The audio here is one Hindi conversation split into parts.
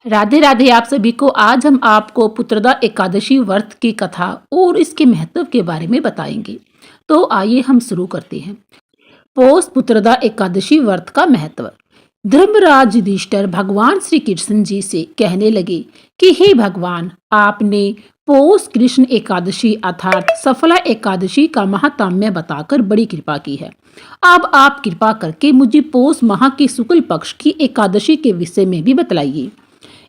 राधे राधे आप सभी को। आज हम आपको पुत्रदा एकादशी व्रत की कथा और इसके महत्व के बारे में बताएंगे। तो आइए हम शुरू करते हैं। पौष पुत्रदा एकादशी व्रत का महत्व। धर्मराज युधिष्ठिर भगवान श्री कृष्ण जी से कहने लगे कि हे भगवान, आपने पौष कृष्ण एकादशी अर्थात सफला एकादशी का महात्म्य बताकर बड़ी कृपा की है। अब आप कृपा करके मुझे पौष माह के शुक्ल पक्ष की एकादशी के विषय में भी बतलाइए।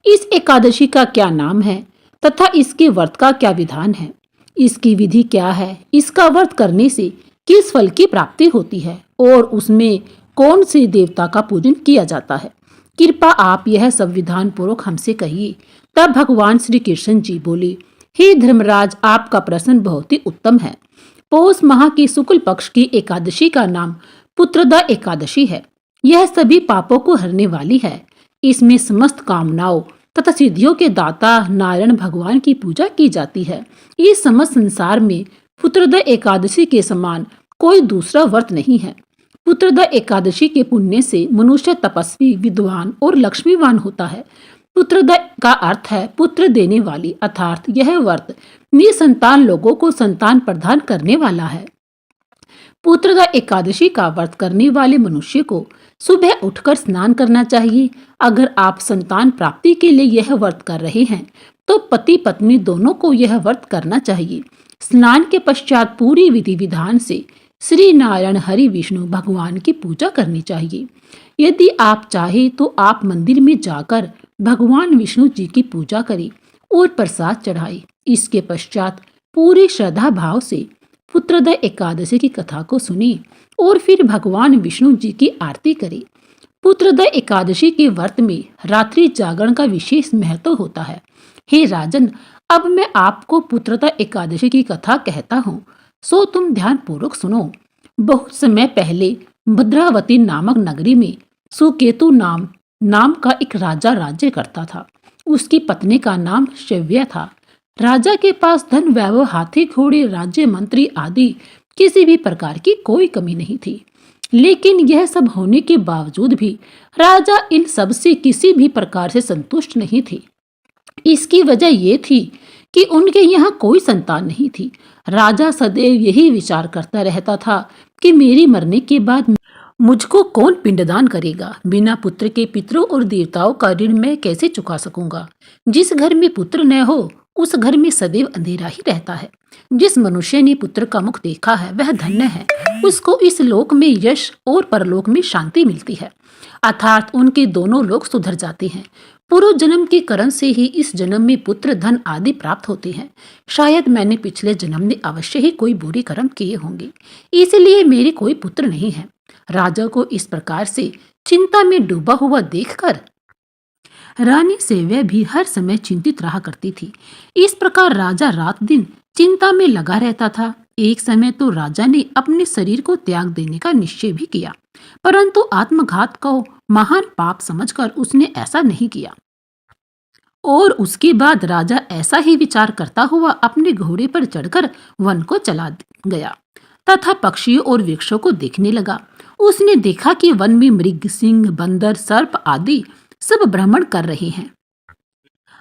इस एकादशी का क्या नाम है तथा इसके व्रत का क्या विधान है, इसकी विधि क्या है, इसका व्रत करने से किस फल की प्राप्ति होती है और उसमें कौन से देवता का पूजन किया जाता है। कृपा आप यह सब विधान पूर्वक हमसे कहिए। तब भगवान श्री कृष्ण जी बोले, हे धर्मराज, आपका प्रश्न बहुत ही उत्तम है। पौष माह की शुक्ल पक्ष की एकादशी का नाम पुत्रदा एकादशी है। यह सभी पापों को हरने वाली है। इसमें समस्त कामनाओं तथा सिद्धियों के दाता नारायण भगवान की पूजा की जाती है। इस समस्त संसार में पुत्रदा एकादशी के समान कोई दूसरा व्रत नहीं है। पुत्रदा एकादशी के पुण्य से मनुष्य तपस्वी, विद्वान और लक्ष्मीवान होता है। पुत्रदा का अर्थ है पुत्र देने वाली, अर्थात यह व्रत निसंतान लोगों को संतान प्रदान करने वाला है। पुत्रदा एकादशी का व्रत करने वाले मनुष्य को सुबह उठकर स्नान करना चाहिए। अगर आप संतान प्राप्ति के लिए यह व्रत कर रहे हैं तो पति पत्नी दोनों को यह व्रत करना चाहिए। स्नान के पश्चात पूरी विधि विधान से श्री नारायण हरि विष्णु भगवान की पूजा करनी चाहिए। यदि आप चाहे तो आप मंदिर में जाकर भगवान विष्णु जी की पूजा करें और प्रसाद चढ़ाएं। इसके पश्चात पूरी श्रद्धा भाव से पुत्रदा एकादशी की कथा को सुने और फिर भगवान विष्णु जी की आरती करें। पुत्रदा एकादशी के व्रत में रात्रि जागरण का विशेष महत्व होता है। हे राजन, अब मैं आपको पुत्रदा एकादशी की कथा कहता हूँ, सो तुम ध्यान पूर्वक सुनो। बहुत समय पहले भद्रावती नामक नगरी में सुकेतु नाम का एक राजा राज्य करता था। उसकी पत्नी का नाम शव्या था। राजा के पास धन, वैभव, हाथी घोड़े, राज्य मंत्री आदि किसी भी प्रकार की कोई कमी नहीं थी। लेकिन यह सब होने के बावजूद भी राजा इन सब से किसी भी प्रकार से संतुष्ट नहीं थे। इसकी वजह यह थी कि उनके यहाँ कोई संतान नहीं थी। राजा सदैव यही विचार करता रहता था कि मेरी मरने के बाद मुझको कौन पिंडदान करेगा। बिना पुत्र के पितरों और देवताओं का ऋण मैं कैसे चुका सकूंगा। जिस घर में पुत्र न हो उस घर में सदैव अंधेरा ही रहता है। जिस मनुष्य ने पुत्र का मुख देखा है वह धन्य है। उसको इस लोक में यश और परलोक में शांति मिलती है, अर्थात उनके दोनों लोक सुधर जाते हैं। पूर्व जन्म के कर्म से ही इस जन्म में पुत्र, धन आदि प्राप्त होते हैं। शायद मैंने पिछले जन्म में अवश्य ही कोई बुरी कर्म किए होंगे, इसलिए मेरे कोई पुत्र नहीं है। राजा को इस प्रकार से चिंता में डूबा हुआ देखकर रानी सेव्या भी हर समय चिंतित रहा करती थी। इस प्रकार राजा रात दिन चिंता में लगा रहता था। एक समय तो राजा ने अपने शरीर को त्याग देने का निश्चय भी किया, परंतु आत्मघात को महान पाप समझकर उसने ऐसा नहीं किया। और उसके बाद राजा ऐसा ही विचार करता हुआ अपने घोड़े पर चढ़कर वन को चला गया तथा पक्षियों और वृक्षों को देखने लगा। उसने देखा कि वन में मृग, सिंह, बंदर, सर्प आदि सब भ्रमण कर रहे हैं।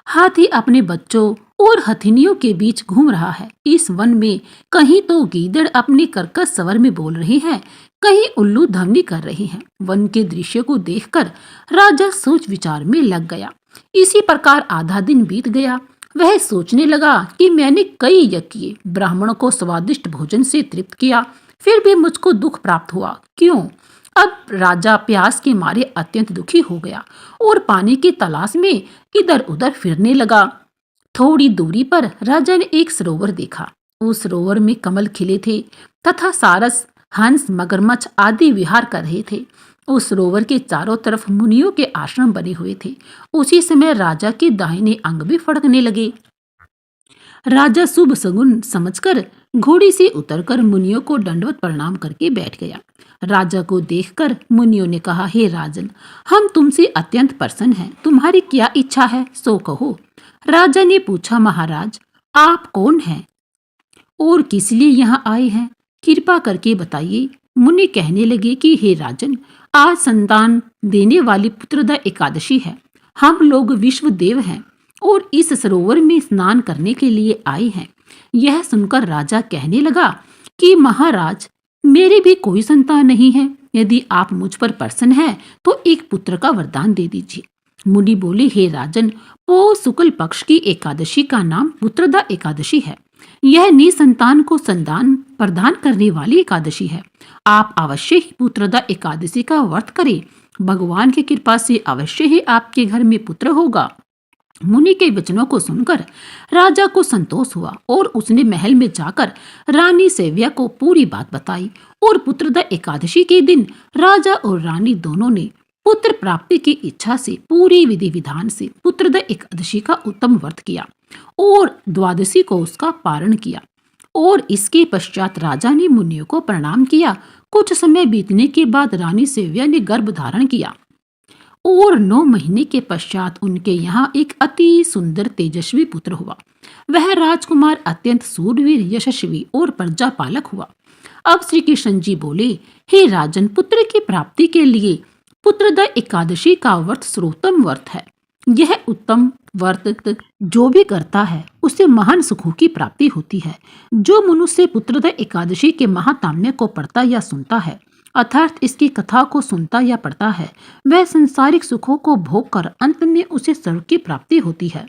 हाथी अपने बच्चों और हथिनियों के बीच घूम रहा है। इस वन में कहीं तो गीदड़ अपने कर्कश स्वर में बोल रहे हैं, कहीं उल्लू ध्वनि कर रहे हैं। वन के दृश्य को देखकर राजा सोच विचार में लग गया। इसी प्रकार आधा दिन बीत गया। वह सोचने लगा कि मैंने कई यज्ञ किए, ब्राह्मणों को स्वादिष्ट भोजन से तृप्त किया, फिर भी मुझको दुख प्राप्त हुआ। क्यों? अब राजा प्यास के मारे अत्यंत दुखी हो गया और पानी की तलाश में इधर उधर फिरने लगा। थोड़ी दूरी पर राजा ने एक सरोवर देखा। उस सरोवर में कमल खिले थे तथा सारस, हंस, मगरमच्छ आदि विहार कर रहे थे। उस सरोवर के चारों तरफ मुनियों के आश्रम बने हुए थे। उसी समय राजा के दाहिने अंग भी फड़कने लगे। राजा शुभ सगुन समझकर घोड़ी से उतरकर मुनियों को दंडवत प्रणाम करके बैठ गया। राजा को देखकर मुनियों ने कहा, हे राजन, हम तुमसे अत्यंत प्रसन्न हैं। तुम्हारी क्या इच्छा है सो कहो। राजा ने पूछा, महाराज, आप कौन हैं और किस लिए यहाँ आए हैं? कृपा करके बताइए। मुनि कहने लगे कि हे राजन, आज संतान देने वाली पुत्रदा एकादशी है। हम लोग विश्व देव हैं और इस सरोवर में स्नान करने के लिए आए हैं। यह सुनकर राजा कहने लगा कि महाराज, मेरी भी कोई संतान नहीं है। यदि आप मुझ पर प्रसन्न हैं तो एक पुत्र का वरदान दे दीजिए। मुनि बोले, हे राजन, पौष शुक्ल पक्ष की एकादशी का नाम पुत्रदा एकादशी है। यह निसंतान को संतान प्रदान करने वाली एकादशी है। आप अवश्य ही पुत्रदा एकादशी का व्रत करें। भगवान की कृपा से अवश्य ही आपके घर में पुत्र होगा। मुनि के वचनों को सुनकर राजा को संतोष हुआ और उसने महल में जाकर रानी सेव्या को पूरी बात बताई। और पुत्रदा एकादशी के दिन राजा और रानी दोनों ने पुत्र प्राप्ति की इच्छा से पूरी विधि विधान से पुत्रदा एकादशी का उत्तम व्रत किया और द्वादशी को उसका पारण किया। और इसके पश्चात राजा ने मुनियों को प्रणाम किया। कुछ समय बीतने के बाद रानी सेव्या ने गर्भ धारण किया और 9 महीने के पश्चात उनके यहाँ एक अति सुंदर तेजस्वी पुत्र हुआ। वह राजकुमार अत्यंत सूरवीर, यशस्वी और प्रजापालक हुआ। अब श्री कृष्ण जी बोले, हे राजन, पुत्र की प्राप्ति के लिए पुत्रदा एकादशी का व्रत सर्वोत्तम व्रत है। यह उत्तम व्रत जो भी करता है उसे महान सुखों की प्राप्ति होती है। जो मनुष्य पुत्रदा एकादशी के महात्म्य को पढ़ता या सुनता है, अर्थात इसकी कथा को सुनता या पढ़ता है, वह संसारिक सुखों को भोग कर अंत में उसे स्वर्ग की प्राप्ति होती है।